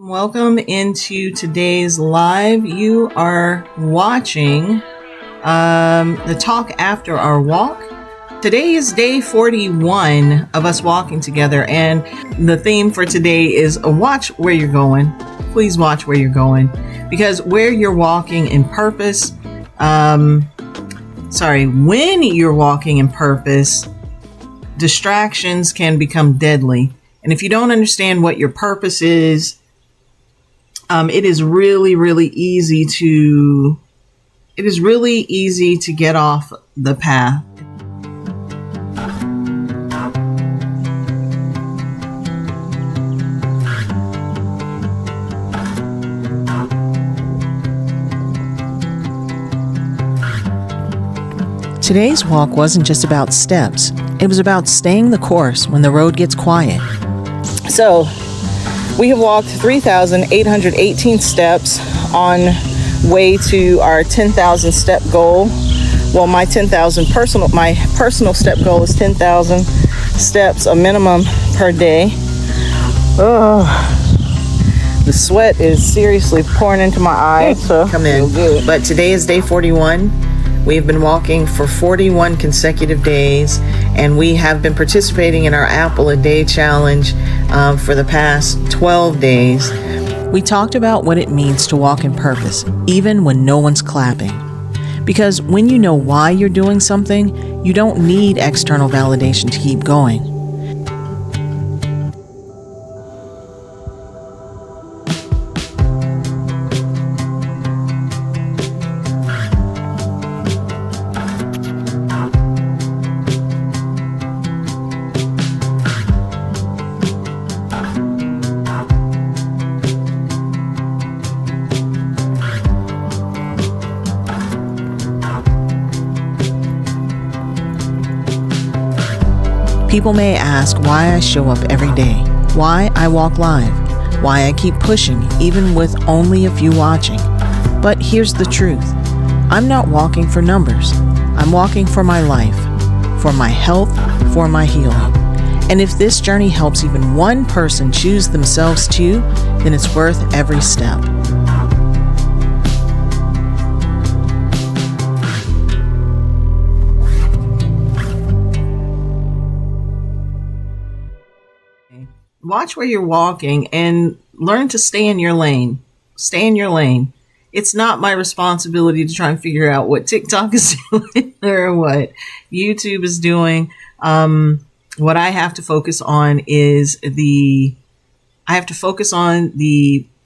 Welcome into today's live. You are watching the talk after our walk. Today is day 41 of us walking together, and the theme for today is watch where you're going. Please watch where you're going, because where you're walking in purpose, when you're walking in purpose, distractions can become deadly. And if you don't understand what your purpose is, it is really easy to get off the path. Today's walk wasn't just about steps. It was about staying the course when the road gets quiet. So, we have walked 3,818 steps on way to our 10,000 step goal. Well, my personal step goal is 10,000 steps, a minimum per day. The sweat is seriously pouring into my eyes. So come in. Good. But today is day 41. We have been walking for 41 consecutive days, and we have been participating in our Apple a Day challenge for the past 12 days. We talked about what it means to walk in purpose, even when no one's clapping. Because when you know why you're doing something, you don't need external validation to keep going. People may ask why I show up every day, why I walk live, why I keep pushing even with only a few watching. But here's the truth. I'm not walking for numbers. I'm walking for my life, for my health, for my healing. And if this journey helps even one person choose themselves too, then it's worth every step. Watch where you're walking and learn to stay in your lane. Stay in your lane. It's not my responsibility to try and figure out what TikTok is doing or what YouTube is doing. What I have to focus on is the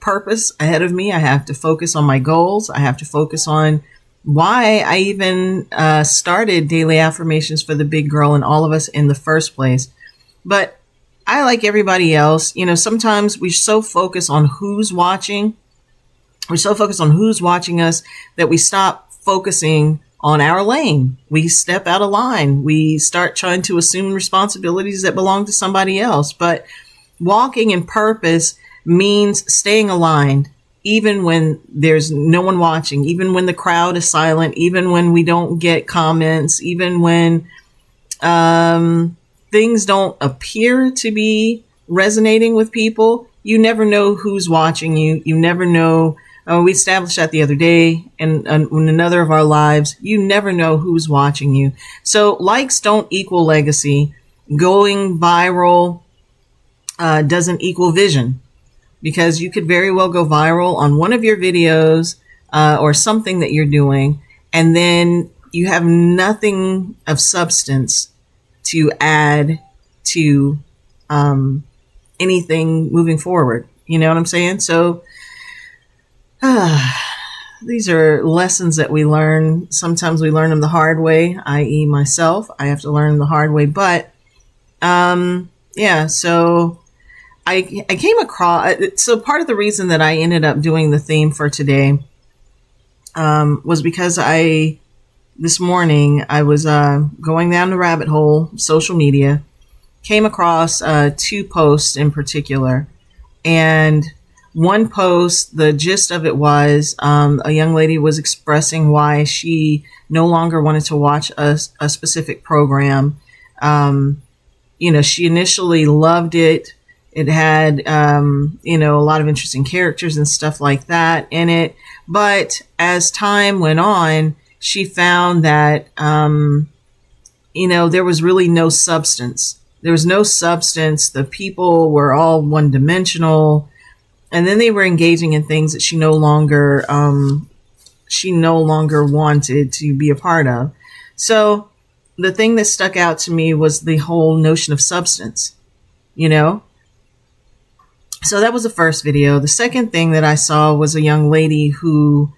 purpose ahead of me. I have to focus on my goals. I have to focus on why I even started daily affirmations for the big girl and all of us in the first place. But I, like everybody else, sometimes we so focus on who's watching. We're so focused on who's watching us that we stop focusing on our lane. We step out of line. We start trying to assume responsibilities that belong to somebody else. But walking in purpose means staying aligned, even when there's no one watching, even when the crowd is silent, even when we don't get comments, even when things don't appear to be resonating with people. You never know who's watching you. You never know. We established that the other day in another of our lives. You never know who's watching you. So likes don't equal legacy. Going viral doesn't equal vision, because you could very well go viral on one of your videos or something that you're doing, and then you have nothing of substance to add to anything moving forward. You know what I'm saying? So these are lessons that we learn. Sometimes we learn them the hard way, i.e. myself. I have to learn them the hard way. But so I came across, so part of the reason that I ended up doing the theme for today was because this morning I was going down the rabbit hole, social media, came across two posts in particular. And one post, the gist of it was a young lady was expressing why she no longer wanted to watch a specific program. She initially loved it. It had, a lot of interesting characters and stuff like that in it. But as time went on, she found that, there was really no substance. There was no substance. The people were all one dimensional. And then they were engaging in things that she no longer wanted to be a part of. So the thing that stuck out to me was the whole notion of substance, So that was the first video. The second thing that I saw was a young lady who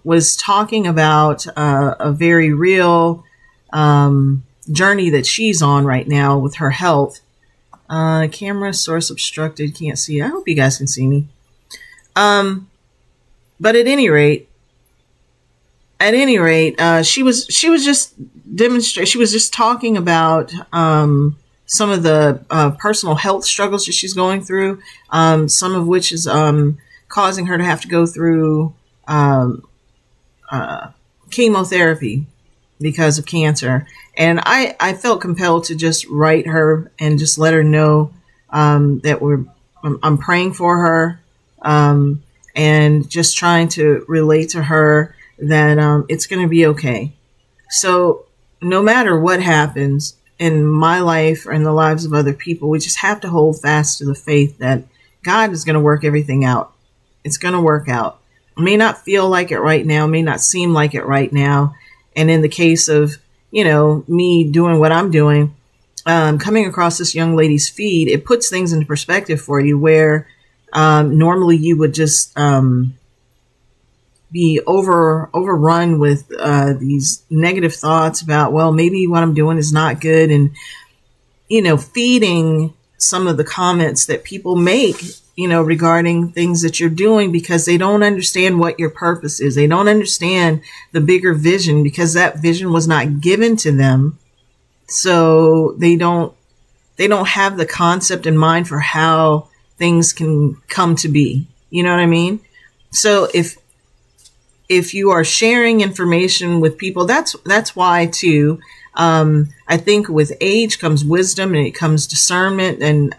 was talking about a very real journey that she's on right now with her health. Camera source obstructed, can't see. I hope you guys can see me. But at any rate, she was just demonstrating. She was just talking about some of the personal health struggles that she's going through. Some of which is causing her to have to go through chemotherapy because of cancer. And I felt compelled to just write her and just let her know that I'm praying for her, and just trying to relate to her that it's going to be okay. So no matter what happens in my life or in the lives of other people, we just have to hold fast to the faith that God is going to work everything out. It's going to work out. It may not feel like it right now, may not seem like it right now. And in the case of, me doing what I'm doing, coming across this young lady's feed, it puts things into perspective for you where normally you would just be overrun with these negative thoughts about, well, maybe what I'm doing is not good. And, feeding some of the comments that people make, regarding things that you're doing because they don't understand what your purpose is. They don't understand the bigger vision because that vision was not given to them. So they don't have the concept in mind for how things can come to be. You know what I mean? So if you are sharing information with people, that's why too. I think with age comes wisdom and it comes discernment, and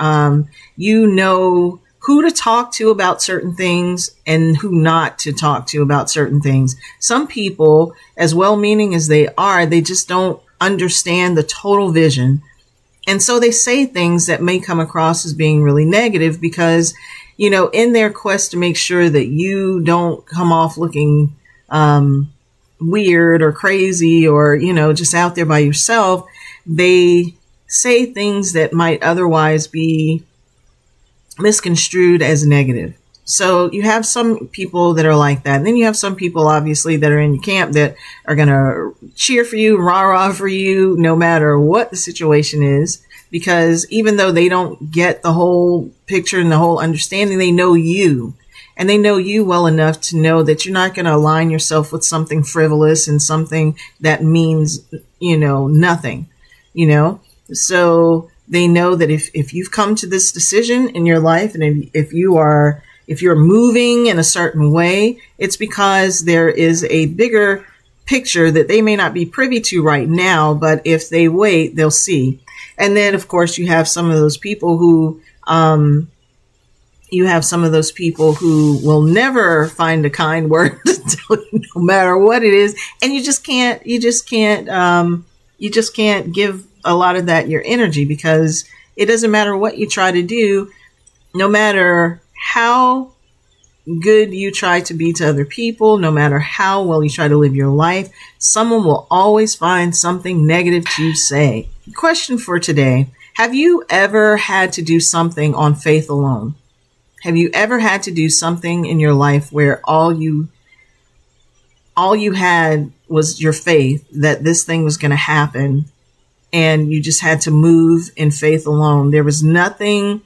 who to talk to about certain things and who not to talk to about certain things. Some people, as well-meaning as they are, they just don't understand the total vision. And so they say things that may come across as being really negative because, in their quest to make sure that you don't come off looking weird or crazy or, just out there by yourself, they say things that might otherwise be misconstrued as negative. So you have some people that are like that. And then you have some people, obviously, that are in your camp that are going to cheer for you, rah-rah for you, no matter what the situation is. Because even though they don't get the whole picture and the whole understanding, they know you. And they know you well enough to know that you're not going to align yourself with something frivolous and something that means, nothing, So they know that if you've come to this decision in your life, and if you're moving in a certain way, it's because there is a bigger picture that they may not be privy to right now, but if they wait, they'll see. And then, of course, you have some of those people who will never find a kind word to tell you, no matter what it is, and you just can't give a lot of that your energy, because it doesn't matter what you try to do, no matter how good you try to be to other people, no matter how well you try to live your life, someone will always find something negative to say. Question for today: have you ever had to do something on faith alone? Have you ever had to do something in your life where all you had was your faith that this thing was going to happen, and you just had to move in faith alone? There was nothing,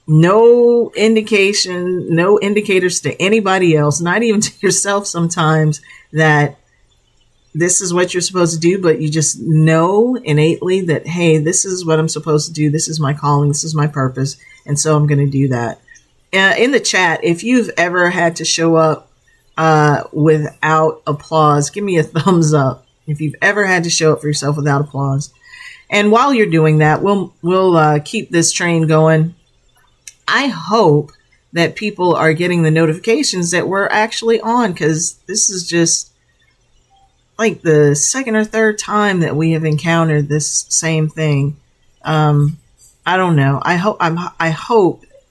no indication, no indicators to anybody else, not even to yourself sometimes, that this is what you're supposed to do, but you just know innately that, hey, this is what I'm supposed to do. This is my calling. This is my purpose. And so I'm going to do that. In the chat, if you've ever had to show up without applause, give me a thumbs up. If you've ever had to show up for yourself without applause. And while you're doing that, we'll keep this train going. I hope that people are getting the notifications that we're actually on, because this is just like the second or third time that we have encountered this same thing. I don't know. I hope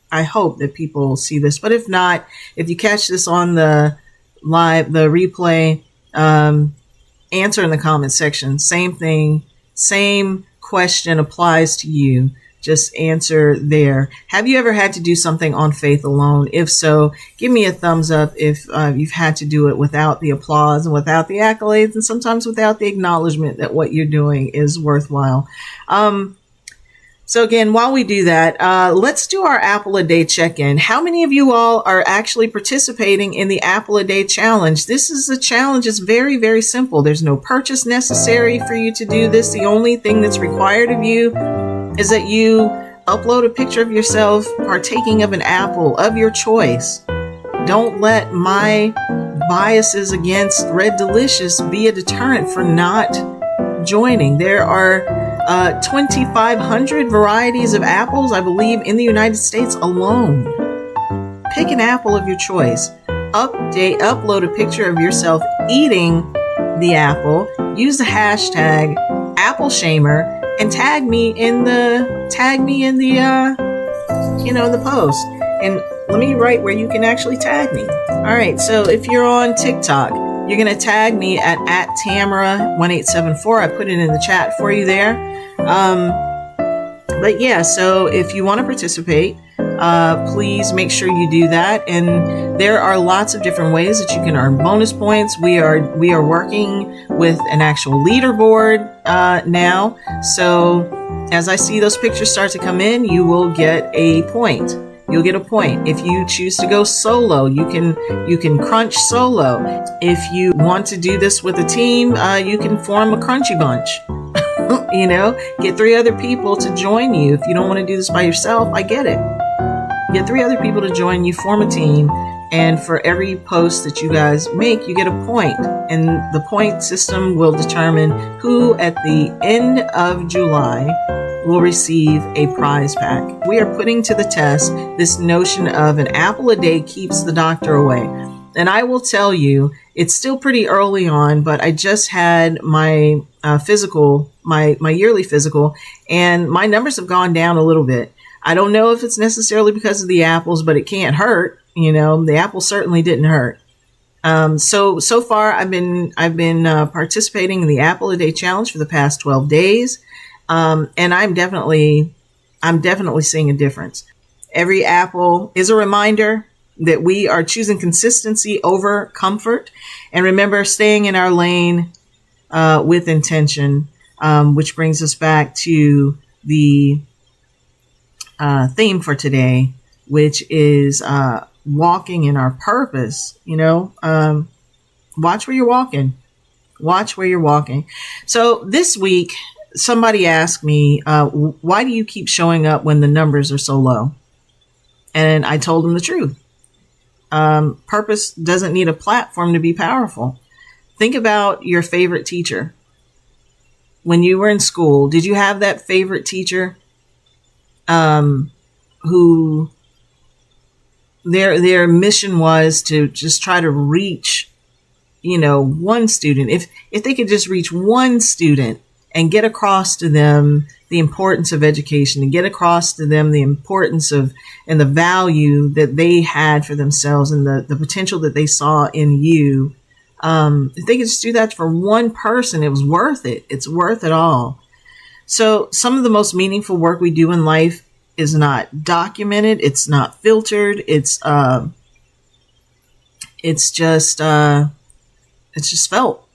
that people see this. But if not, if you catch this on the replay, answer in the comment section. Same thing, same question applies to you. Just answer there. Have you ever had to do something on faith alone? If so, give me a thumbs up if you've had to do it without the applause and without the accolades, and sometimes without the acknowledgement that what you're doing is worthwhile. So again, while we do that, let's do our Apple a Day check-in. How many of you all are actually participating in the Apple a Day challenge? This is a challenge. It's very, very simple. There's no purchase necessary for you to do this. The only thing that's required of you is that you upload a picture of yourself partaking of an apple of your choice. Don't let my biases against Red Delicious be a deterrent for not joining. There are 2,500 varieties of apples, I believe, in the United States alone. Pick an apple of your choice. Upload a picture of yourself eating the apple. Use the hashtag AppleShamer and tag me in the the post. And let me write where you can actually tag me. All right. So if you're on TikTok, you're going to tag me at Tamara1874. I put it in the chat for you there. But yeah, so if you want to participate, please make sure you do that. And there are lots of different ways that you can earn bonus points. We are working with an actual leaderboard now. So as I see those pictures start to come in, you will get a point. You'll get a point. If you choose to go solo, you can crunch solo. If you want to do this with a team, you can form a crunchy bunch. Get 3 other people to join you. If you don't want to do this by yourself, I get it. Get 3 other people to join you, form a team, and for every post that you guys make, you get a point. And the point system will determine who at the end of July will receive a prize pack. We are putting to the test this notion of an apple a day keeps the doctor away. And I will tell you, it's still pretty early on, but I just had my physical, my yearly physical, and my numbers have gone down a little bit. I don't know if it's necessarily because of the apples, but it can't hurt. The apple certainly didn't hurt. So far I've been participating in the Apple a Day challenge for the past 12 days. And I'm definitely seeing a difference. Every apple is a reminder that we are choosing consistency over comfort. And remember, staying in our lane, with intention, which brings us back to the, theme for today, which is, walking in our purpose. Watch where you're walking. Watch where you're walking. So this week, somebody asked me, why do you keep showing up when the numbers are so low? And I told them the truth. Purpose doesn't need a platform to be powerful. Think about your favorite teacher. When you were in school, did you have that favorite teacher who their mission was to just try to reach, one student? If they could just reach one student and get across to them the importance of education, and get across to them the importance of and the value that they had for themselves, and the potential that they saw in you. If they could just do that for one person, it was worth it. It's worth it all. So some of the most meaningful work we do in life is not documented. It's not filtered. It's just felt,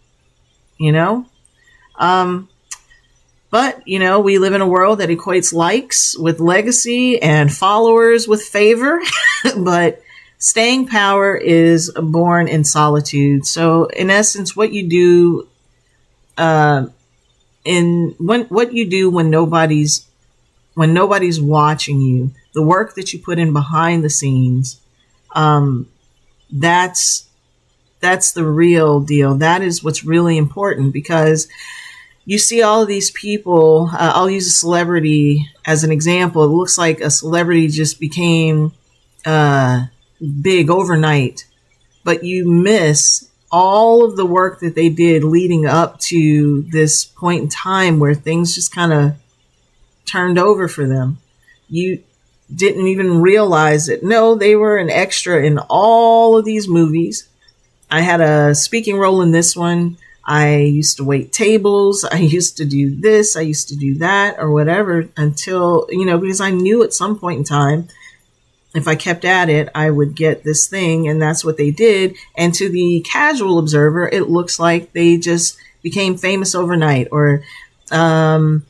But, we live in a world that equates likes with legacy and followers with favor, but staying power is born in solitude. So in essence, what you do, when nobody's watching you, the work that you put in behind the scenes, that's the real deal. That is what's really important, because you see all of these people. I'll use a celebrity as an example. It looks like a celebrity just became big overnight, but you miss all of the work that they did leading up to this point in time where things just kind of turned over for them. You didn't even realize it. No, they were an extra in all of these movies. I had a speaking role in this one. I used to wait tables. I used to do this. I used to do that or whatever until, because I knew at some point in time, if I kept at it, I would get this thing. And that's what they did. And to the casual observer, it looks like they just became famous overnight. Or, you'll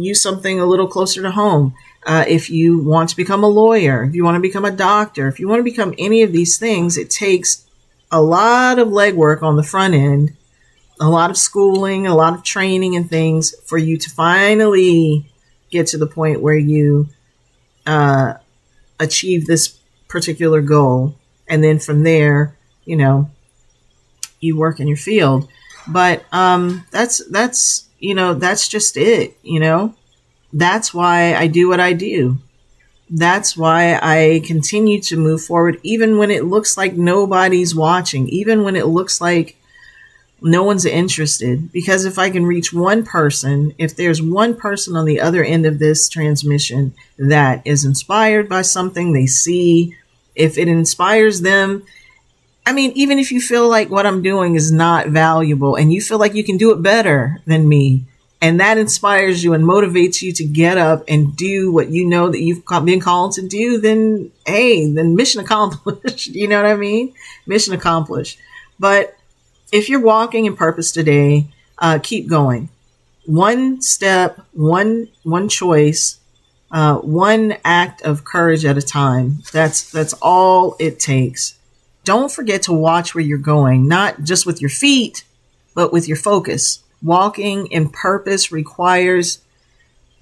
use something a little closer to home. If you want to become a lawyer, if you want to become a doctor, if you want to become any of these things, it takes a lot of legwork on the front end, a lot of schooling, a lot of training and things for you to finally get to the point where you achieve this particular goal. And then from there, you work in your field. But that's just it, That's why I do what I do. That's why I continue to move forward, even when it looks like nobody's watching, even when it looks like no one's interested. Because if I can reach one person, if there's one person on the other end of this transmission that is inspired by something they see, if it inspires them, even if you feel like what I'm doing is not valuable and you feel like you can do it better than me, and that inspires you and motivates you to get up and do what you know that you've been called to do, then, hey, then mission accomplished. You know what I mean? Mission accomplished. But if you're walking in purpose today, keep going. One step, one choice, one act of courage at a time. That's all it takes. Don't forget to watch where you're going, not just with your feet, but with your focus. Walking in purpose requires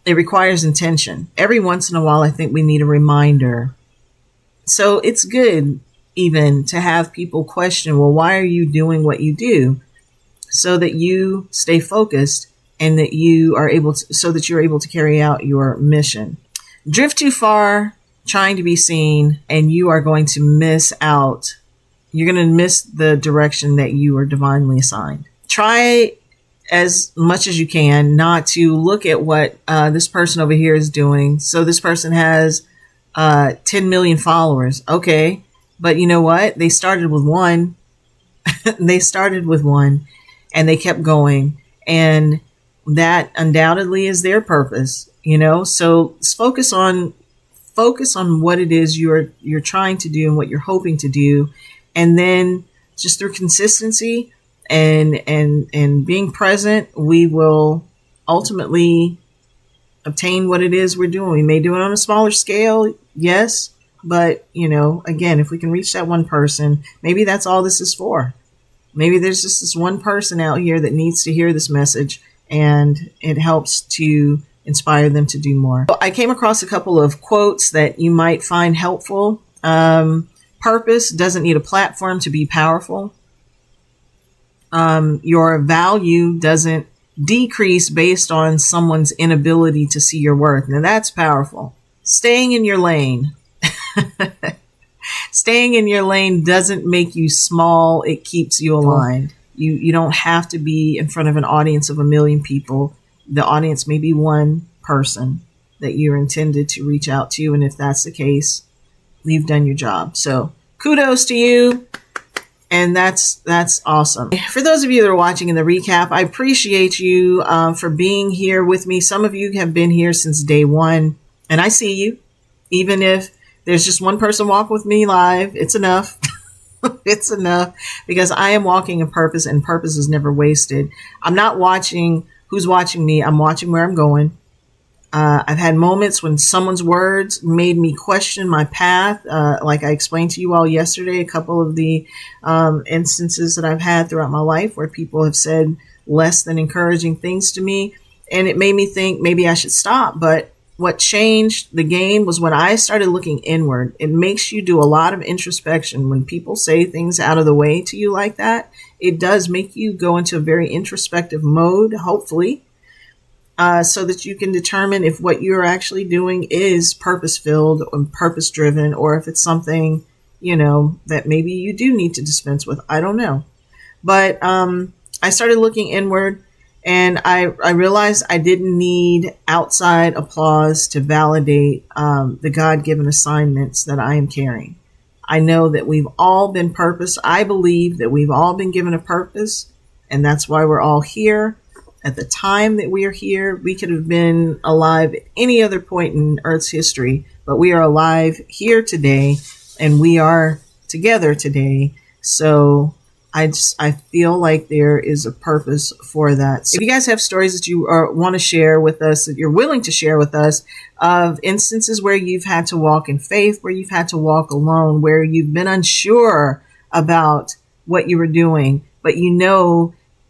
intention. Every once in a while, I think we need a reminder. So it's good even to have people question, well, why are you doing what you do? So that you stay focused and that you are so that you're able to carry out your mission. Drift too far trying to be seen and you are going to miss out. You're going to miss the direction that you are divinely assigned. Try as much as you can not to look at what this person over here is doing. So this person has 10 million followers. Okay. But you know what? They started with one. They started with one and they kept going. And that undoubtedly is their purpose, So focus on what it is you're trying to do and what you're hoping to do. And then just through consistency and being present, we will ultimately obtain what it is we're doing. We may do it on a smaller scale, yes, but again, if we can reach that one person, maybe that's all this is for. Maybe there's just this one person out here that needs to hear this message, and it helps to inspire them to do more. I came across a couple of quotes that you might find helpful. Purpose doesn't need a platform to be powerful. Your value doesn't decrease based on someone's inability to see your worth. Now that's powerful. Staying in your lane. Staying in your lane doesn't make you small. It keeps you aligned. You don't have to be in front of an audience of 1 million people. The audience may be one person that you're intended to reach out to. And if that's the case, you've done your job. So kudos to you. And that's awesome. For those of you that are watching in the recap, I appreciate you for being here with me. Some of you have been here since day one, and I see you. Even if there's just one person walk with me live, it's enough. It's enough, because I am walking in purpose, and purpose is never wasted. I'm not watching who's watching me. I'm watching where I'm going. I've had moments when someone's words made me question my path. Like I explained to you all yesterday, a couple of the instances that I've had throughout my life where people have said less than encouraging things to me. And it made me think maybe I should stop. But what changed the game was when I started looking inward. It makes you do a lot of introspection when people say things out of the way to you like that. it does make you go into a very introspective mode, hopefully, so that you can determine if what you're actually doing is purpose-filled or purpose-driven, or if it's something, that maybe you do need to dispense with. I don't know. But I started looking inward, and I realized I didn't need outside applause to validate the God-given assignments that I am carrying. I know that we've all been purposed. I believe that we've all been given a purpose, and that's why we're all here. At the time that we are here, we could have been alive at any other point in Earth's history, but we are alive here today, and we are together today. So I feel like there is a purpose for that. So if you guys have stories that you want to share with us, that you're willing to share with us, of instances where you've had to walk in faith, where you've had to walk alone, where you've been unsure about what you were doing, but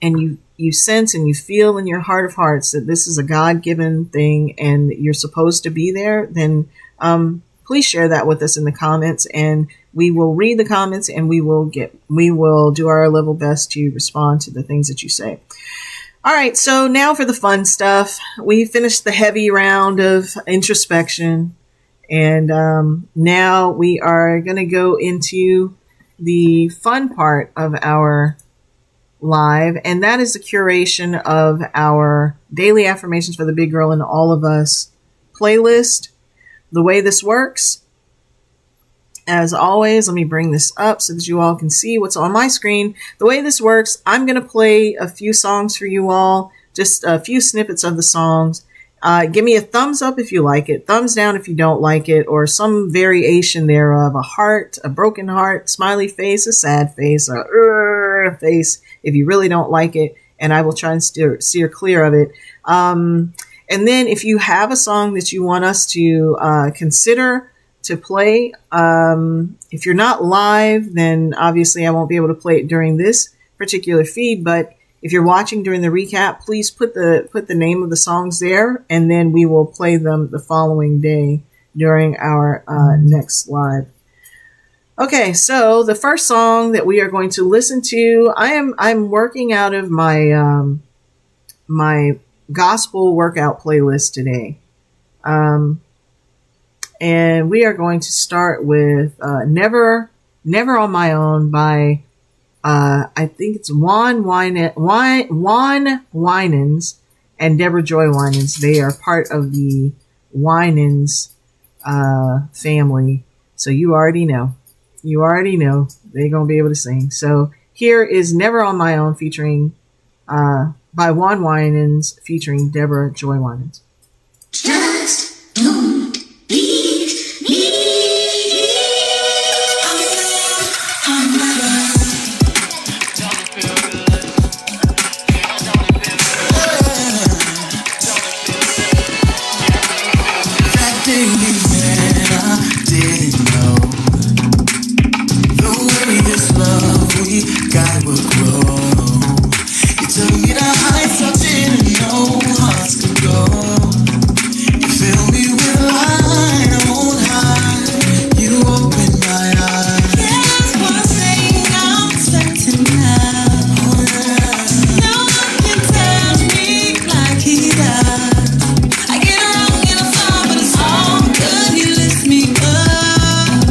and you sense and you feel in your heart of hearts that this is a God-given thing and you're supposed to be there, then please share that with us in the comments, and we will read the comments, and we will do our level best to respond to the things that you say. All right, so now for the fun stuff. We finished the heavy round of introspection, and now we are going to go into the fun part of our live, and that is the curation of our daily affirmations for the big girl and all of us playlist. The way this works, as always, let me bring this up so that you all can see what's on my screen. The way this works, I'm going to play a few songs for you all, just a few snippets of the songs. Give me a thumbs up if you like it, thumbs down if you don't like it, or some variation thereof. A heart, a broken heart, smiley face, a sad face, a face if you really don't like it, and I will try and steer clear of it. And then if you have a song that you want us to consider to play, if you're not live, then obviously I won't be able to play it during this particular feed. But if you're watching during the recap, please put the name of the songs there, and then we will play them the following day during our next live. Okay, so the first song that we are going to listen to, I'm working out of my my gospel workout playlist today. And we are going to start with Never on My Own by I think it's Juan Winans and Deborah Joy Winans. They are part of the Winans family. So you already know. They're going to be able to sing. So here is Never on My Own featuring by Juan Winans featuring Deborah Joy Winans. Just don't leave me. That day we met, I didn't know the way this love we got would grow. You took me to heights I didn't know hearts could go. You filled me with light I won't hide. You opened my eyes. Yes, one thing I'm certain now. Oh, yeah. No one can touch me like he does. I get wrong and I'm sorry, but it's all good. He lifts me up.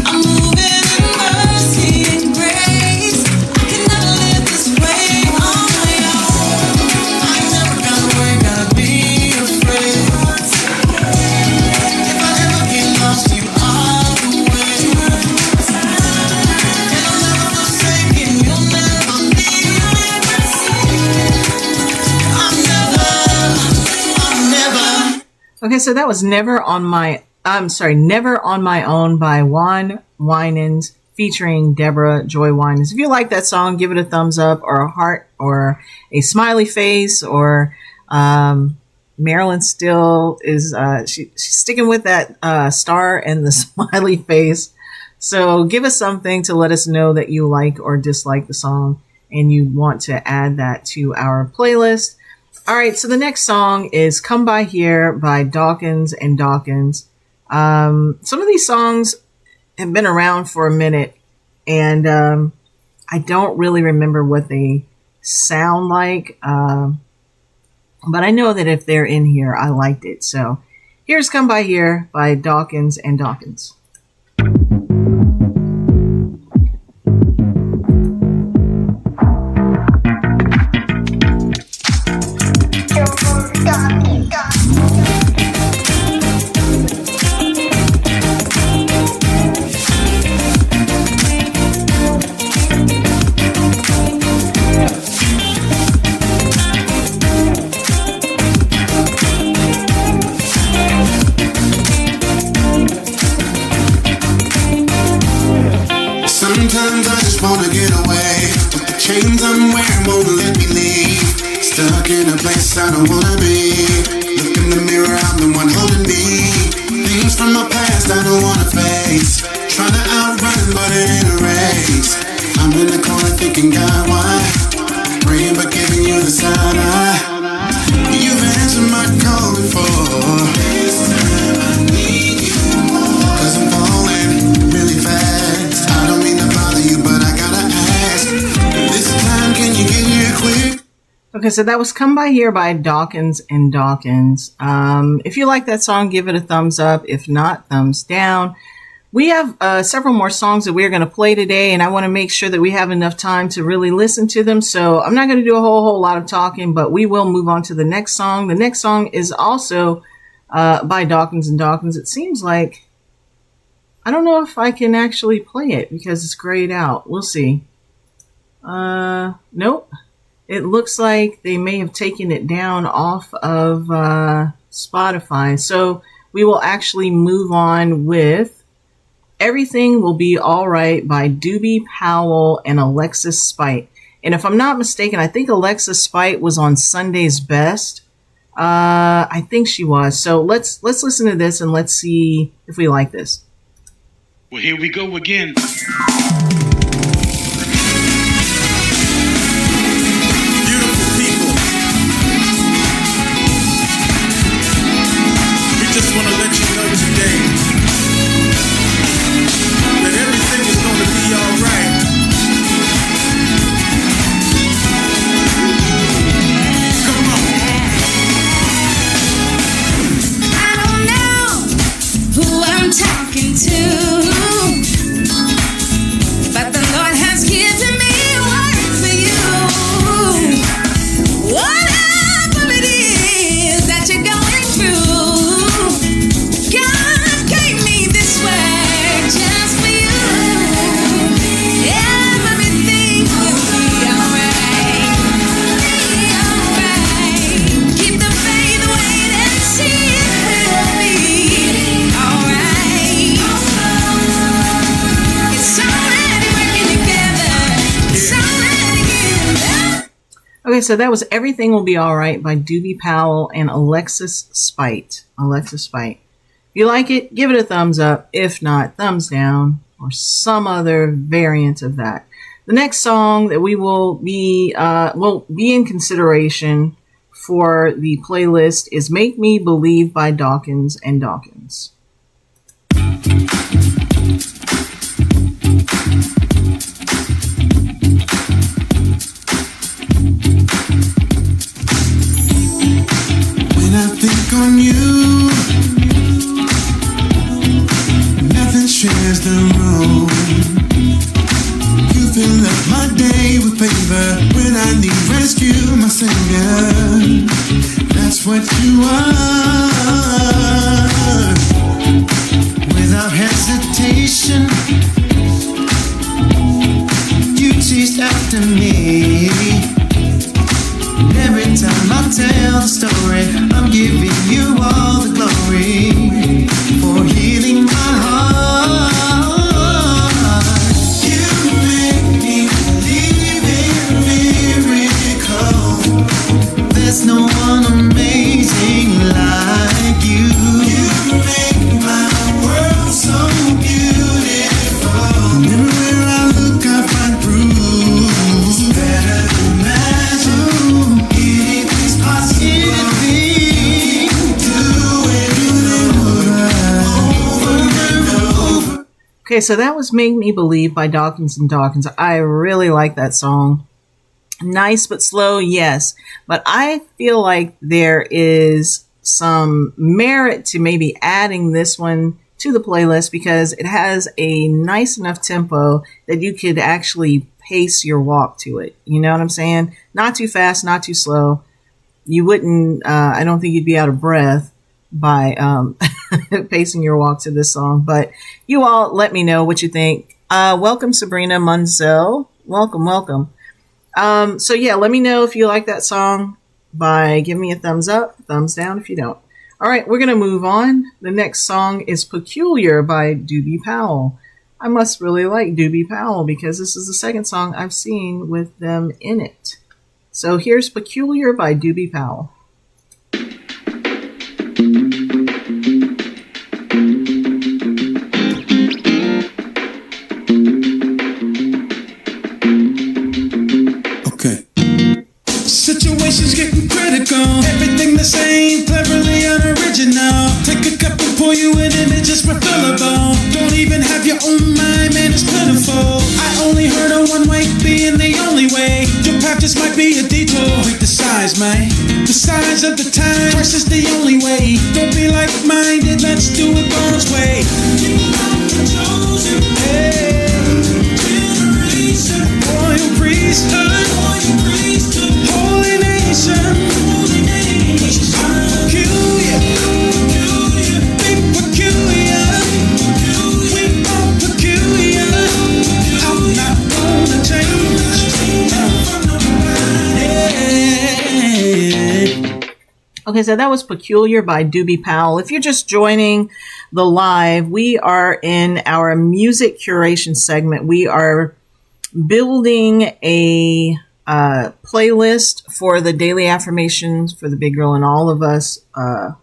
I'm moving in mercy and grace. I can never live this way on my own. I ain't never gonna worry, gotta be afraid. If I ever get lost, you are the way. And I'll never forsake you, you'll never leave me. I'm never. Okay, so that was Never on My Own by Juan Winans featuring Deborah Joy Winans. If you like that song, give it a thumbs up or a heart or a smiley face, or Marilyn still is she's sticking with that star and the smiley face. So give us something to let us know that you like or dislike the song and you want to add that to our playlist. All right, so the next song is Come By Here by Dawkins and Dawkins. Some of these songs have been around for a minute, and I don't really remember what they sound like, but I know that if they're in here, I liked it. So here's Come By Here by Dawkins and Dawkins. Sometimes I just wanna get away, but the chains I'm wearing won't let me leave. Stuck in a place I don't wanna be. Look in the mirror, I'm the one holding me. Things from my past I don't wanna face. Trying to outrun, but it ain't a race. I'm in the corner thinking, God, why? Praying but giving you the side eye. You've answered my call before. This time I need you more. 'Cause I'm falling really fast. I don't mean to bother you, but I gotta ask. This time, can you get here quick? Okay, so that was Come By Here by Dawkins and Dawkins. If you like that song, give it a thumbs up. If not, thumbs down. We have several more songs that we're going to play today, and I want to make sure that we have enough time to really listen to them. So I'm not going to do a whole lot of talking, but we will move on to the next song. The next song is also by Dawkins and Dawkins. It seems like, I don't know if I can actually play it because it's grayed out. We'll see. Nope. It looks like they may have taken it down off of Spotify. So we will actually move on with Everything Will Be Alright by Doobie Powell and Alexis Spite. And if I'm not mistaken, I think Alexis Spite was on Sunday's Best. I think she was. So let's listen to this and let's see if we like this. Well, here we go again. Just want to let you know today that everything is going to be alright. Come on. I don't know who I'm talking to, but the Lord has given me a word for you. Whatever it is that you're going through, God gave me this word just for you. Everything will be alright. Be alright. Keep the faith, wait and see. It will be alright. It's already working together. It's already getting better. Okay, so that was Everything Will Be Alright by Doobie Powell and Alexis Spite. Alexis Spite. If you like it, give it a thumbs up. If not, thumbs down or some other variant of that. The next song that we will be in consideration for the playlist is Make Me Believe by Dawkins and Dawkins. When I think on you, nothing shares the room. You fill up my day with favor when I need rescue, my savior. That's what you are. Without hesitation, you chased after me. Every time I tell the story, I'm giving you all the glory for healing my heart. You make me believe in miracles. There's no one amazing like you. Okay, so that was Make Me Believe by Dawkins and Dawkins. I really like that song. Nice but slow, yes. But I feel like there is some merit to maybe adding this one to the playlist because it has a nice enough tempo that you could actually pace your walk to it. You know what I'm saying? Not too fast, not too slow. You wouldn't, I don't think you'd be out of breath by pacing your walk to this song. But you all let me know what you think. Welcome, Sabrina Munzel. Welcome. So yeah, let me know if you like that song by giving me a thumbs up, thumbs down if you don't. All right, we're going to move on. The next song is Peculiar by Doobie Powell. I must really like Doobie Powell because this is the second song I've seen with them in it. So here's Peculiar by Doobie Powell. Situation's getting critical. Everything the same, cleverly unoriginal. Take a cup and pour you in and it's just refillable. Don't even have your own mind, man, it's pitiful. I only heard of one way being the only way. Your path just might be a detour. With the size, man. The size of the time. Choice is the only way. Don't be like-minded, let's do it God's way. You are the chosen. Hey. Generation. Royal priesthood. Royal priesthood. Holy nation. Holy nation. I'm peculiar. Peculiar. Be peculiar. We are peculiar. I'm not gonna change. Okay, so that was Peculiar by Doobie Powell. If you're just joining the live, we are in our music curation segment. We are building a playlist for the daily affirmations for the Big Girl and All of Us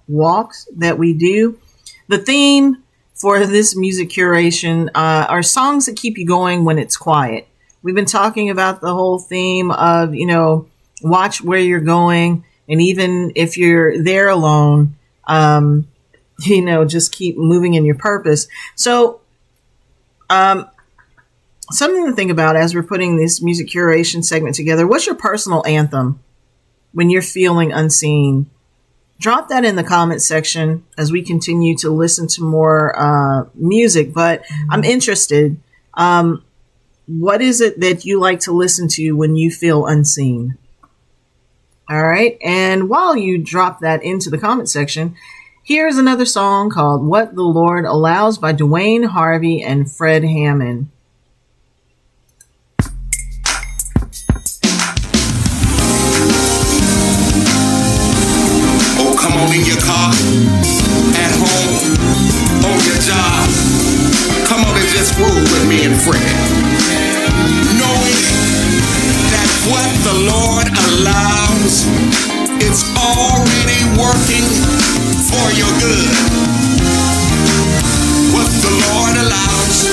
walks that we do. The theme for this music curation are songs that keep you going when it's quiet. We've been talking about the whole theme of, watch where you're going. And even if you're there alone, just keep moving in your purpose. So, something to think about as we're putting this music curation segment together. What's your personal anthem when you're feeling unseen? Drop that in the comment section as we continue to listen to more music. But I'm interested. What is it that you like to listen to when you feel unseen? All right. And while you drop that into the comment section, here's another song called What the Lord Allows by Dwayne Harvey and Fred Hammond. Oh, come on in your car, at home, on your job. Come on and just groove with me and Fred. Knowing that what the Lord allows, it's already working for your good. What the Lord allows,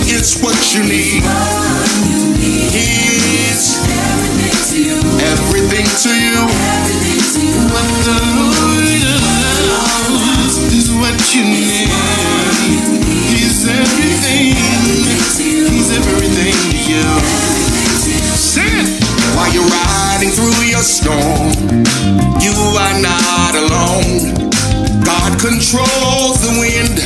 it's what you need. He's everything to you. What the Lord allows is what you need. He's everything. He's everything to you. Sing it! While you're riding through your storm, you are not alone. God controls the wind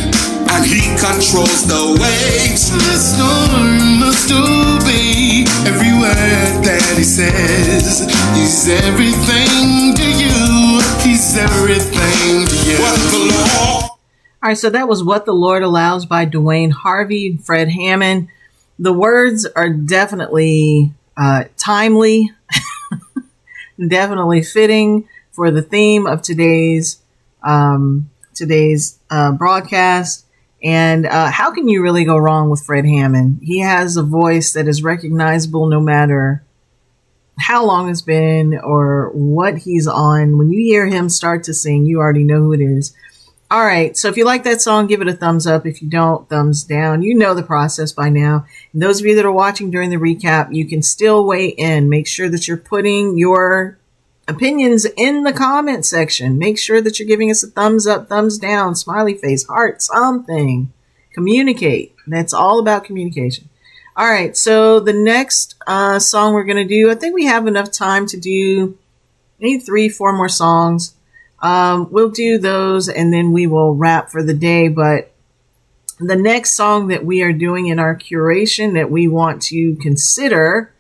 and He controls the waves. The storm must obey every word that He says. He's everything to you. He's everything to you. What the Lord. All right, so that was What the Lord Allows by Dwayne Harvey and Fred Hammond. The words are definitely timely, definitely fitting for the theme of today's broadcast. And how can you really go wrong with Fred Hammond? He has a voice that is recognizable no matter how long it's been or what he's on. When you hear him start to sing, you already know who it is. All right. So if you like that song, give it a thumbs up. If you don't, thumbs down. You know the process by now. And those of you that are watching during the recap, you can still weigh in. Make sure that you're putting your opinions in the comment section. Make sure that you're giving us a thumbs up, thumbs down, smiley face, heart, something. Communicate. That's all about communication. All right. So the next song we're going to do, I think we have enough time to do maybe 3-4 more songs. We'll do those and then we will wrap for the day. But the next song that we are doing in our curation that we want to consider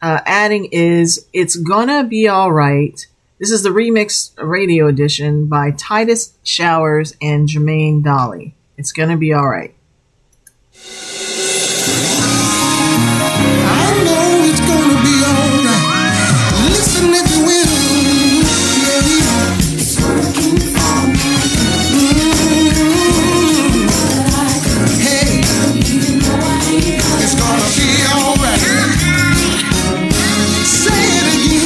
adding is It's Gonna Be Alright. This is the remix radio edition by Titus Showers and Jermaine Dolly. It's Gonna Be Alright. I know it's gonna be alright. Listen if you will. Hey, it's gonna be alright. Say it again.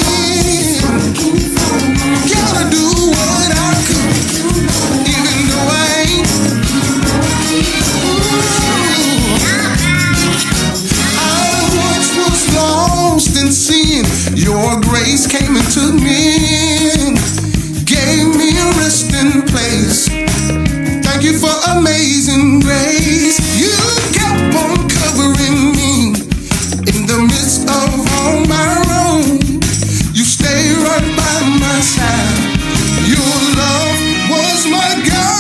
Gotta do what I could, even though I ain't. I once was lost in sin. Your grace came and took me in, gave me a resting place. Thank you for amazing grace. You kept on covering me in the midst of all my wrong. You stay right by my side. Your love was my guide.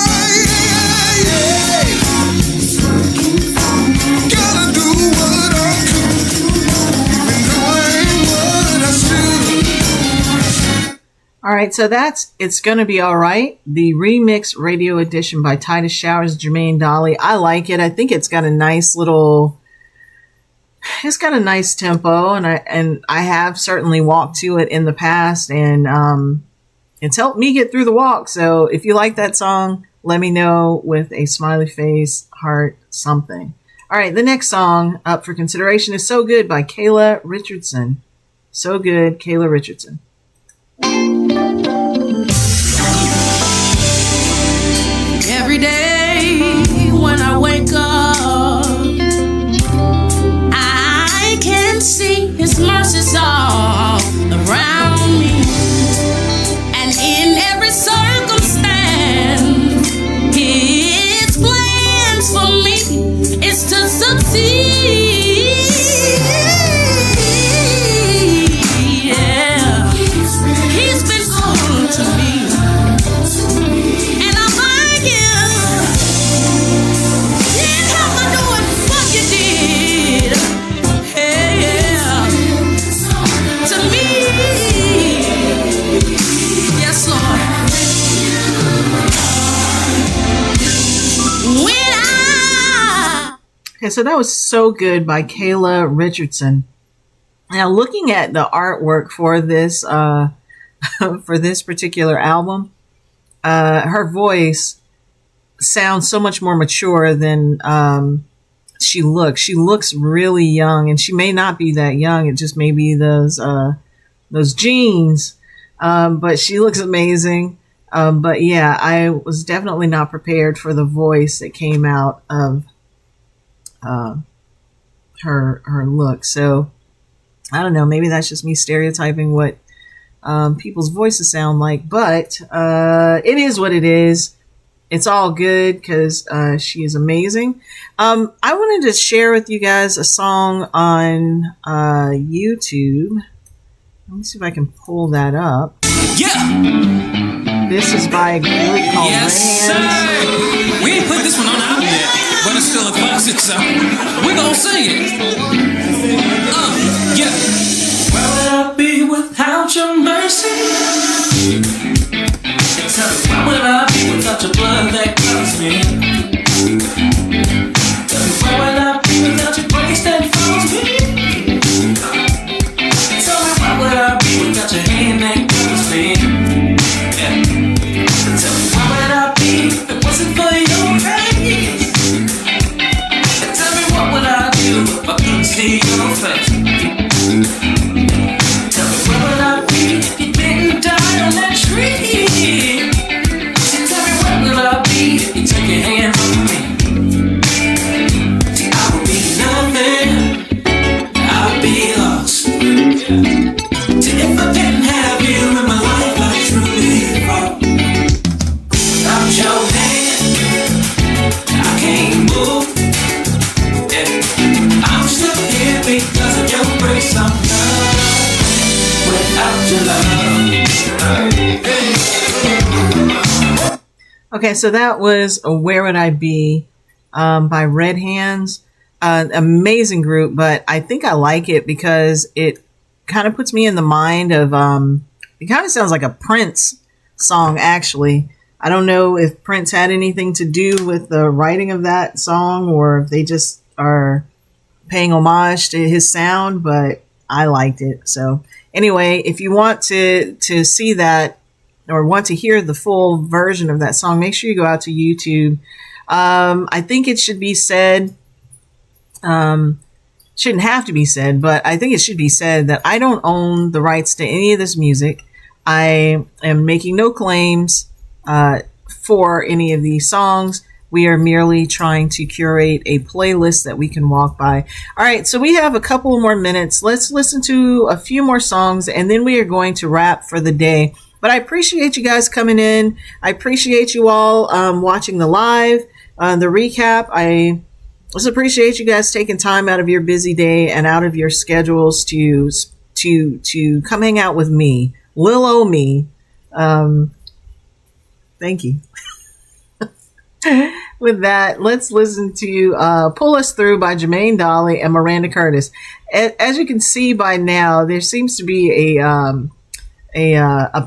Gotta do what I could, even though I ain't what I should. All right, so that's It's Gonna Be Alright, the remix radio edition by Titus Showers, Jermaine Dolly. I like it. I think it's got a nice tempo, and I have certainly walked to it in the past, and it's helped me get through the walk. So if you like that song, let me know with a smiley face, heart, something. All right, the next song up for consideration is So Good by Kayla Richardson. So Good, Kayla Richardson. Every day when I wake up, I can see His mercies all around me. And in every circumstance, His plans for me is to succeed. Yeah, He's been good to me. And I'm like you. Can't help but doing what you did. Hey, yeah. To me. Yes, Lord. When I Okay, so that was So Good by Kayla Richardson. Now, looking at the artwork for this for this particular album, her voice sounds so much more mature than she looks. She looks really young, and she may not be that young. It just may be those genes. But she looks amazing. But yeah, I was definitely not prepared for the voice that came out of her look. So I don't know. Maybe that's just me stereotyping what people's voices sound like. But it is what it is. It's all good because she is amazing. I wanted to share with you guys a song on YouTube. Let me see if I can pull that up. Yeah! This is by a group called Yes, Rams. sir! We ain't put this one on the album yet, but it's still a classic, so we're gonna sing it. Yeah. Where would I be without your mercy? Tell me, where would I be without your blood that covers me? Tell me, where would I be without your grace that follows me? Tell me, where would I be without your hand that covers me? Yeah. Tell me, where would I be if it wasn't for your grace? Tell me, what would I do if I couldn't see your face? Tell me, where would I be if you didn't Okay, so that was Where Would I Be by Red Hands. Amazing group, but I think I like it because it kind of puts me in the mind of, it kind of sounds like a Prince song, actually. I don't know if Prince had anything to do with the writing of that song or if they just are paying homage to his sound, but I liked it. So anyway, if you want to see that or want to hear the full version of that song, make sure you go out to YouTube. I think it should be said, shouldn't have to be said, but I think it should be said that I don't own the rights to any of this music. I am making no claims for any of these songs. We are merely trying to curate a playlist that we can walk by. All right, so we have a couple more minutes. Let's listen to a few more songs, and then we are going to wrap for the day. But I appreciate you guys coming in. I appreciate you all watching the live, the recap. I just appreciate you guys taking time out of your busy day and out of your schedules to come hang out with me, Lil O me. Thank you. With that, let's listen to Pull Us Through by Jermaine Dolly and Miranda Curtis. As you can see by now, there seems to be a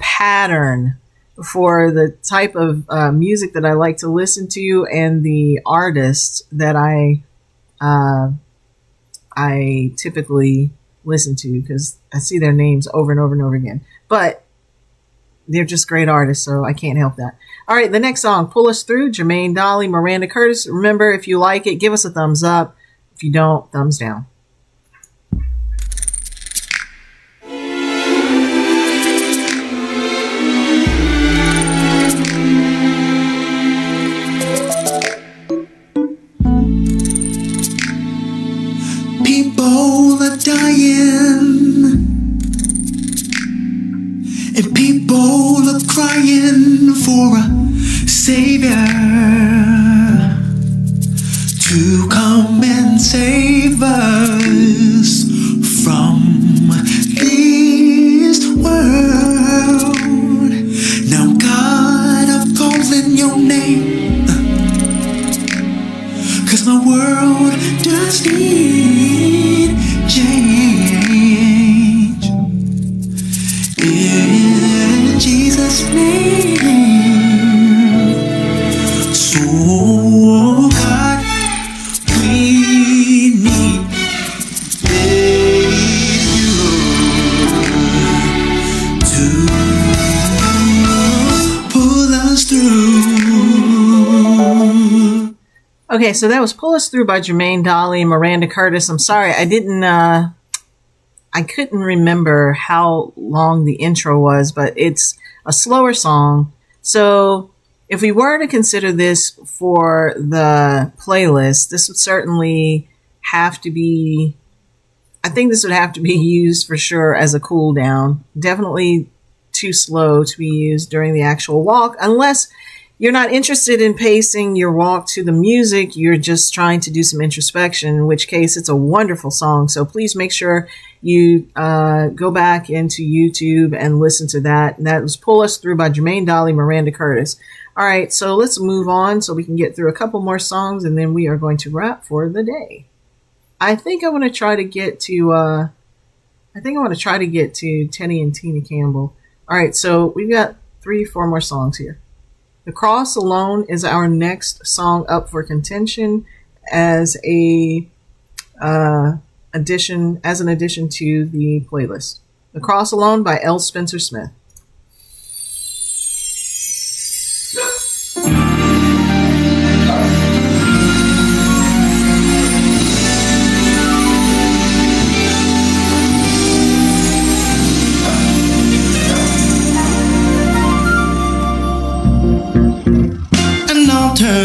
pattern for the type of music that I like to listen to and the artists that I typically listen to, because I see their names over and over and over again. But they're just great artists, so I can't help that. All right, the next song, Pull Us Through, Jermaine Dolly, Miranda Curtis. Remember, if you like it, give us a thumbs up. If you don't, thumbs down. People are dying, and people are crying for a savior to come and save us from this world. Now, God, I'm calling your name, 'cause my world does need change. In Jesus' name. So, God, we need you to pull us through. Okay, so that was Pull Us Through by Jermaine Dolly and Miranda Curtis. I'm sorry, I couldn't remember how long the intro was, but it's a slower song. So if we were to consider this for the playlist, this would certainly have to be, I think this would have to be used for sure as a cool down. Definitely too slow to be used during the actual walk, unless you're not interested in pacing your walk to the music. You're just trying to do some introspection, in which case it's a wonderful song. So please make sure you go back into YouTube and listen to that. And that was Pull Us Through by Jermaine Dolly, Miranda Curtis. All right, so let's move on so we can get through a couple more songs, and then we are going to wrap for the day. I think I want to try to get to Tenny and Tina Campbell. All right, so we've got 3-4 more songs here. The Cross Alone is our next song up for contention as an addition to the playlist. The Cross Alone by L. Spencer Smith.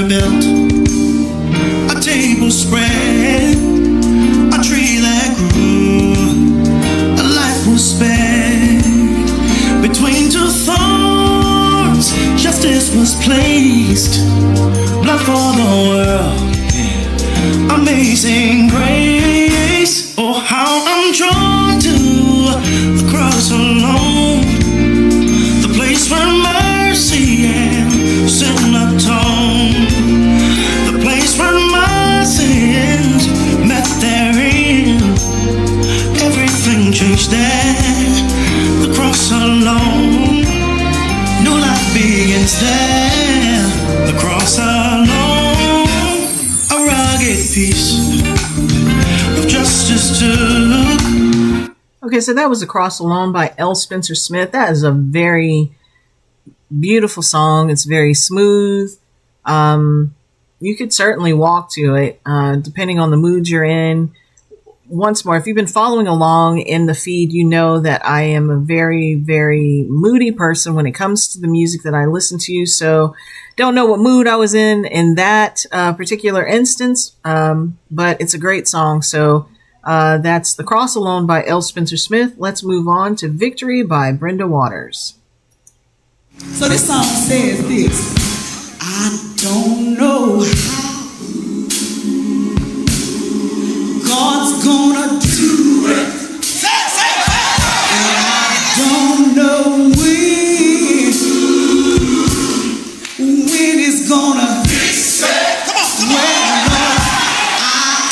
Built a table spread, a tree that grew, a life was spared. Between two thorns, justice was placed. Blood for the world, amazing grace. Oh, how I'm drawn to the cross alone, the place where mercy and sin are piece of justice took. Okay, so that was Across Alone by L. Spencer Smith. That is a very beautiful song. It's very smooth. You could certainly walk to it, depending on the mood you're in. Once more, if you've been following along in the feed, you know that I am a very, very moody person when it comes to the music that I listen to. So don't know what mood I was in that particular instance, but it's a great song. So that's The Cross Alone by L. Spencer Smith. Let's move on to Victory by Brenda Waters. So this song says this: I don't know how God's gonna do it. And I don't know when it's gonna fix it. Come on, come on. Well, I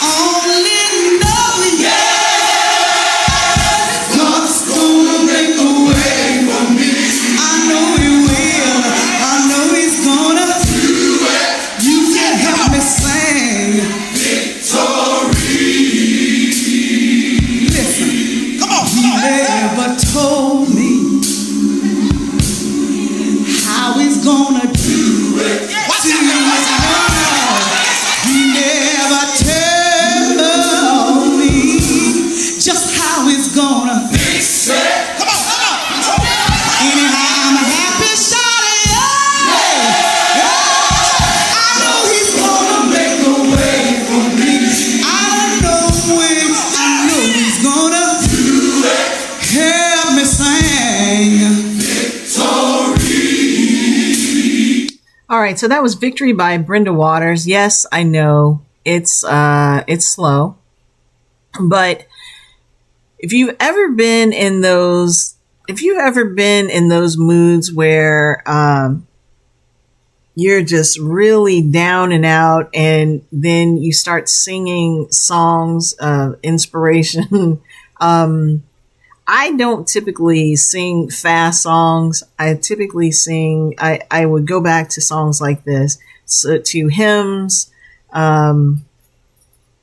only know, yeah, God's gonna make a way for me. I know He will. I know He's gonna do it. You can help me sing victory. Listen, come on, come on. He never told me how He's gonna do it. Watch it, watch it. He never told me just how He's gonna fix it. Come on, come on. Anyhow, I'm happy, shawty, yeah. I know He's gonna make a way for me. I know He's gonna do it. Help me sing victory. All right, so that was Victory by Brenda Waters. Yes, I know it's slow, but if you've ever been in those moods where you're just really down and out, and then you start singing songs of inspiration. I don't typically sing fast songs. I would go back to songs like this, to hymns,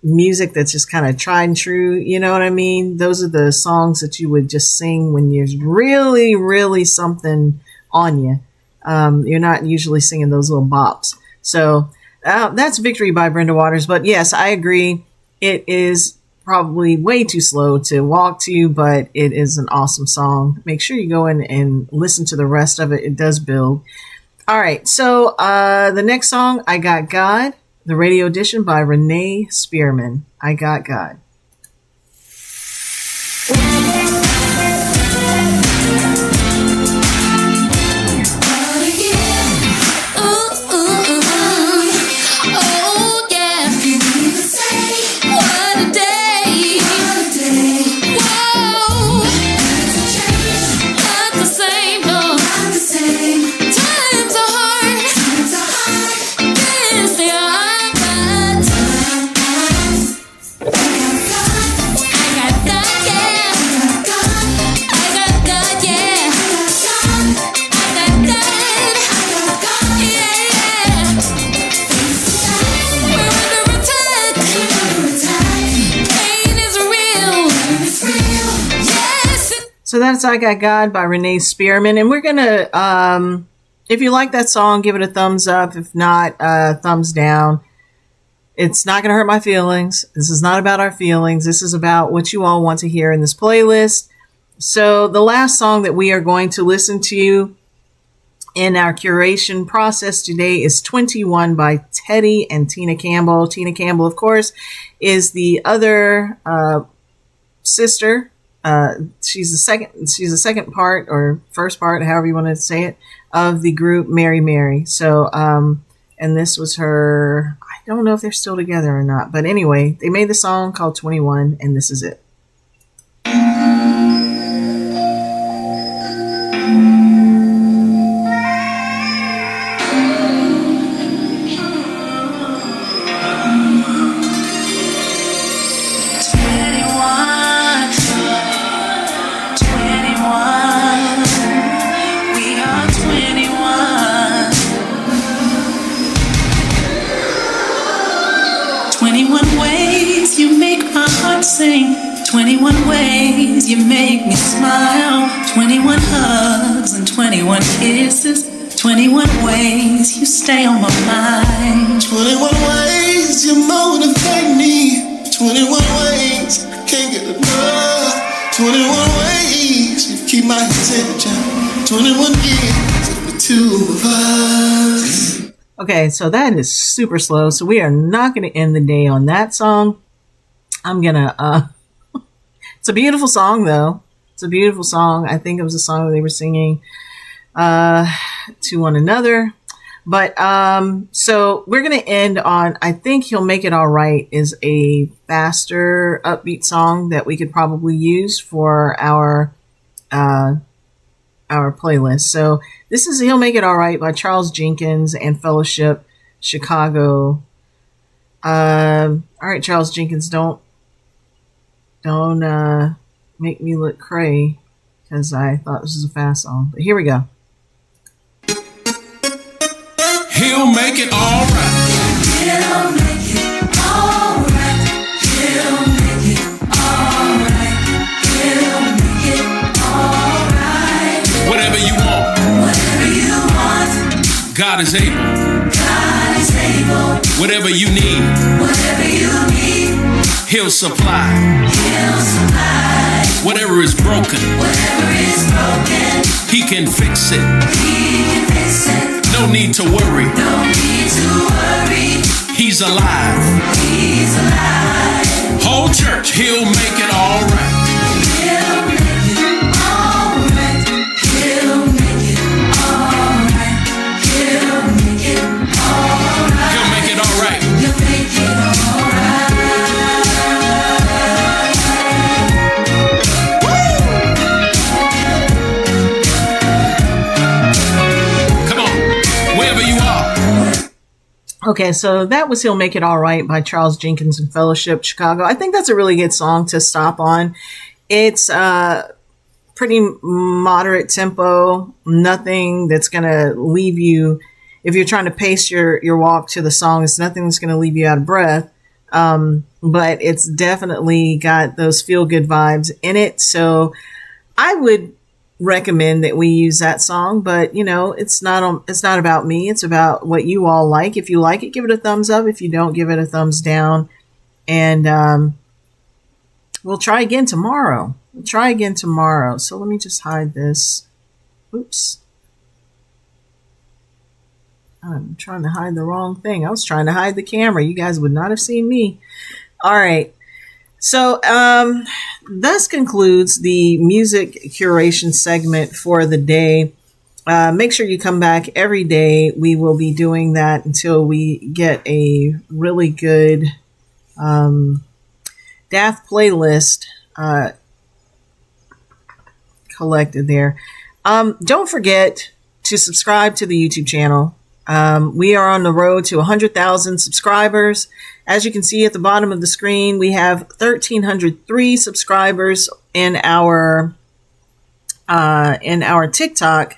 music that's just kind of tried and true. You know what I mean? Those are the songs that you would just sing when there's really, really something on you. You're not usually singing those little bops. So that's Victory by Brenda Waters. But yes, I agree. It is probably way too slow to walk to, but it is an awesome song. Make sure you go in and listen to the rest of it. It does build. All right. So the next song, I Got God, the radio edition by Renee Spearman. I Got God. So that's I Got God by Renee Spearman. And we're going to, if you like that song, give it a thumbs up. If not, thumbs down. It's not going to hurt my feelings. This is not about our feelings. This is about what you all want to hear in this playlist. So the last song that we are going to listen to in our curation process today is 21 by Teddy and Tina Campbell. Tina Campbell, of course, is the other sister. She's the second part or first part, however you want to say it, of the group Mary Mary. So, and this was her, I don't know if they're still together or not, but anyway, they made the song called 21, and this is it. Anyone heart sing. 21 ways you make me smile. 21 hugs and 21 kisses. 21 ways you stay on my mind. 21 ways you motivate me. 21 ways I can't get enough. 21 ways you keep my attention. 21 years of the two of us. Okay, so that is super slow. So we are not going to end the day on that song. I'm going to, it's a beautiful song though. It's a beautiful song. I think it was a song that they were singing, to one another. But, so we're going to end on, I think He'll Make It All Right is a faster upbeat song that we could probably use for our playlist. So this is He'll Make It All Right by Charles Jenkins and Fellowship Chicago. All right, Charles Jenkins, don't make me look cray because I thought this was a fast song. But here we go. He'll make it all right. He'll make it all right. He'll make it all right. He'll make it all right. Whatever you want, Whatever you want, God is able. God is able. Whatever you need, Whatever you need, He'll supply. He'll supply. Whatever is broken, Whatever is broken, He can fix it. He can fix it. No need to worry. No need to worry. He's alive. He's alive. Whole church, He'll make it all right. He'll make it all right. He'll make it all right. He'll make it all right. He'll make it all right. He'll make it all right. Come on, wherever you are. Okay, so that was He'll Make It All Right by Charles Jenkins and Fellowship Chicago. I think that's a really good song to stop on. It's pretty moderate tempo, nothing that's going to leave you, if you're trying to pace your walk to the song, it's nothing that's going to leave you out of breath. But it's definitely got those feel good vibes in it. So I would recommend that we use that song, but you know, it's not about me. It's about what you all like. If you like it, give it a thumbs up. If you don't, give it a thumbs down. And, we'll try again tomorrow. So let me just hide this. Oops. I'm trying to hide the wrong thing. I was trying to hide the camera. You guys would not have seen me. All right. So, thus concludes the music curation segment for the day. Make sure you come back every day. We will be doing that until we get a really good Daft playlist collected there. Don't forget to subscribe to the YouTube channel. We are on the road to 100,000 subscribers. As you can see at the bottom of the screen, we have 1,303 subscribers in our TikTok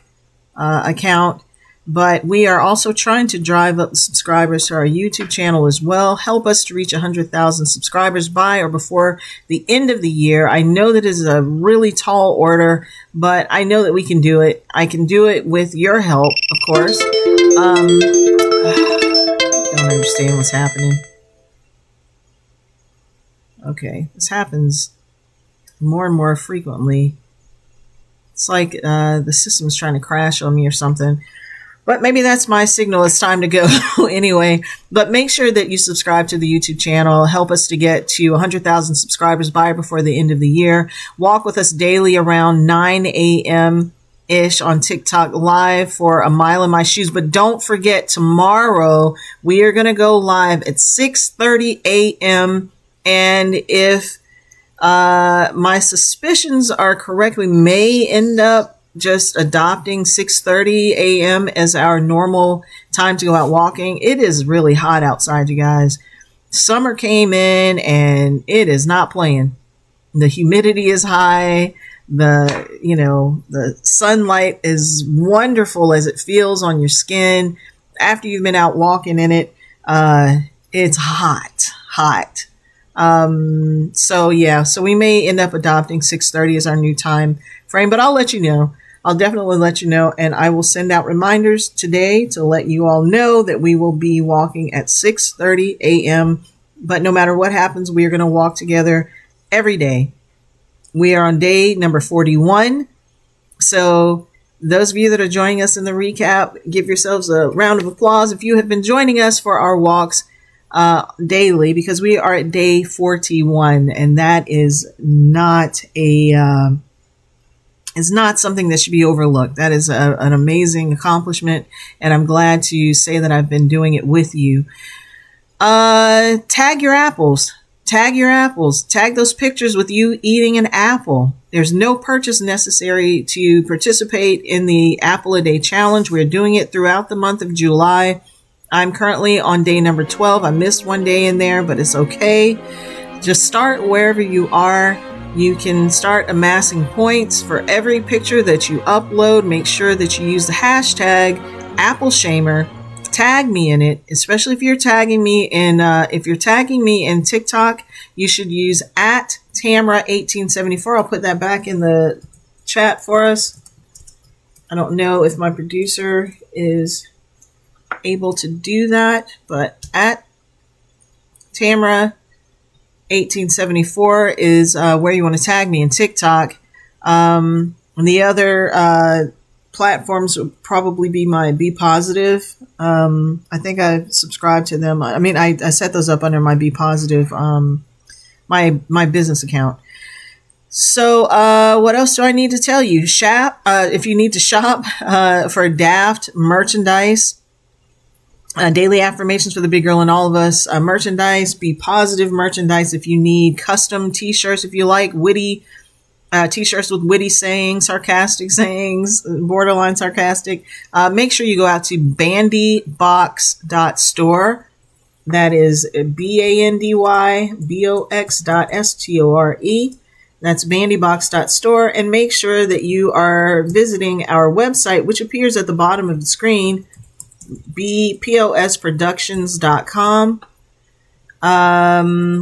account. But we are also trying to drive up the subscribers to our YouTube channel as well. Help us to reach 100,000 subscribers by or before the end of the year. I know that is a really tall order, but I know that we can do it. I can do it with your help, of course. Don't understand what's happening. Okay, this happens more and more frequently. It's like the system is trying to crash on me or something. But maybe that's my signal. It's time to go anyway. But make sure that you subscribe to the YouTube channel. Help us to get to 100,000 subscribers by or before the end of the year. Walk with us daily around 9 a.m.-ish on TikTok live for A Mile in My Shoes. But don't forget, tomorrow we are going to go live at 6:30 a.m. And if my suspicions are correct, we may end up just adopting 6:30 a.m. as our normal time to go out walking. It is really hot outside, you guys. Summer came in and it is not playing. The humidity is high. The sunlight is wonderful as it feels on your skin after you've been out walking in it. It's hot. So yeah, so we may end up adopting 6:30 as our new time frame, but I'll let you know. I'll definitely let you know, and I will send out reminders today to let you all know that we will be walking at 6:30 a.m. But no matter what happens, we are going to walk together every day. We are on day number 41. So those of you that are joining us in the recap, give yourselves a round of applause if you have been joining us for our walks daily, because we are at day 41, and that is not something that should be overlooked. That is an amazing accomplishment, and I'm glad to say that I've been doing it with you. Tag your apples. Tag your apples. Tag those pictures with you eating an apple. There's no purchase necessary to participate in the Apple a Day Challenge. We're doing it throughout the month of July. I'm currently on day number 12. I missed one day in there, but it's okay. Just start wherever you are. You can start amassing points for every picture that you upload. Make sure that you use the hashtag AppleShamer. Tag me in it, especially if you're tagging me in TikTok. You should use at Tamra1874. I'll put that back in the chat for us. I don't know if my producer is able to do that, but at Tamra1874 is where you want to tag me in TikTok. And the other platforms would probably be my Be Positive. I think I subscribed to them. I mean, I set those up under my Be Positive, my business account. So what else do I need to tell you? If you need to shop for Daft merchandise, daily affirmations for the big girl and all of us, merchandise, Be Positive merchandise. If you need custom t-shirts, if you like witty t-shirts with witty sayings, sarcastic sayings, borderline sarcastic, make sure you go out to bandybox.store. That is bandybox.store. That's bandybox.store. And make sure that you are visiting our website, which appears at the bottom of the screen, bposproductions.com.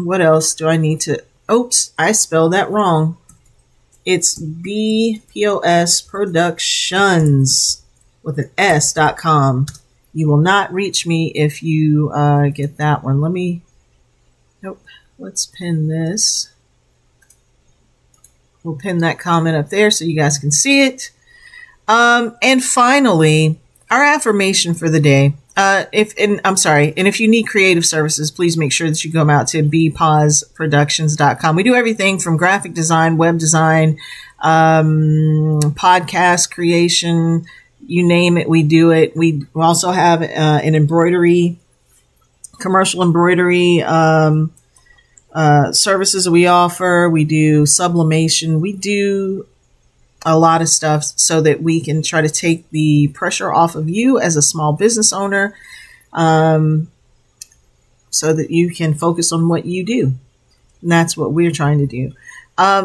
What else do I need to... Oops, I spelled that wrong. It's bposproductions with an s.com. You will not reach me if you get that one. Let's pin this. We'll pin that comment up there so you guys can see it. And finally, our affirmation for the day. If you need creative services, please make sure that you go out to bposproductions.com. We do everything from graphic design, web design, podcast creation, you name it, we do it. We also have an embroidery, commercial embroidery services that we offer. We do sublimation. We do a lot of stuff so that we can try to take the pressure off of you as a small business owner, so that you can focus on what you do. And that's what we're trying to do.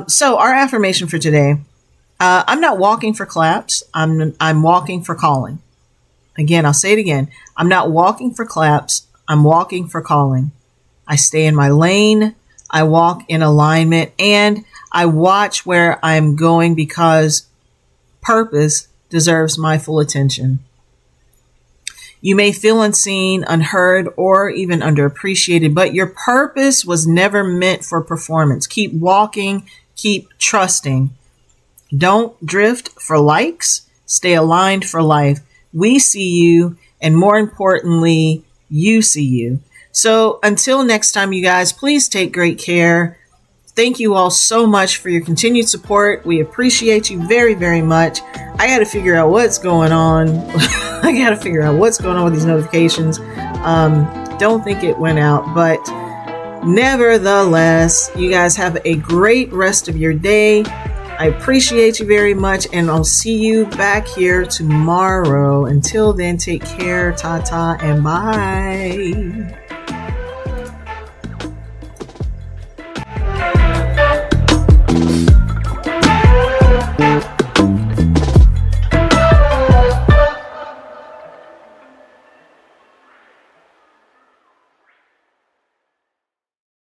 So our affirmation for today, I'm not walking for claps. I'm walking for calling. Again, I'll say it again. I'm not walking for claps. I'm walking for calling. I stay in my lane. I walk in alignment, and I watch where I'm going because purpose deserves my full attention. You may feel unseen, unheard, or even underappreciated, but your purpose was never meant for performance. Keep walking, keep trusting. Don't drift for likes. Stay aligned for life. We see you, and more importantly, you see you. So until next time, you guys, please take great care. Thank you all so much for your continued support. We appreciate you very, very much. I got to figure out what's going on. I got to figure out what's going on with these notifications. Don't think it went out, but nevertheless, you guys have a great rest of your day. I appreciate you very much, and I'll see you back here tomorrow. Until then, take care, ta-ta, and bye.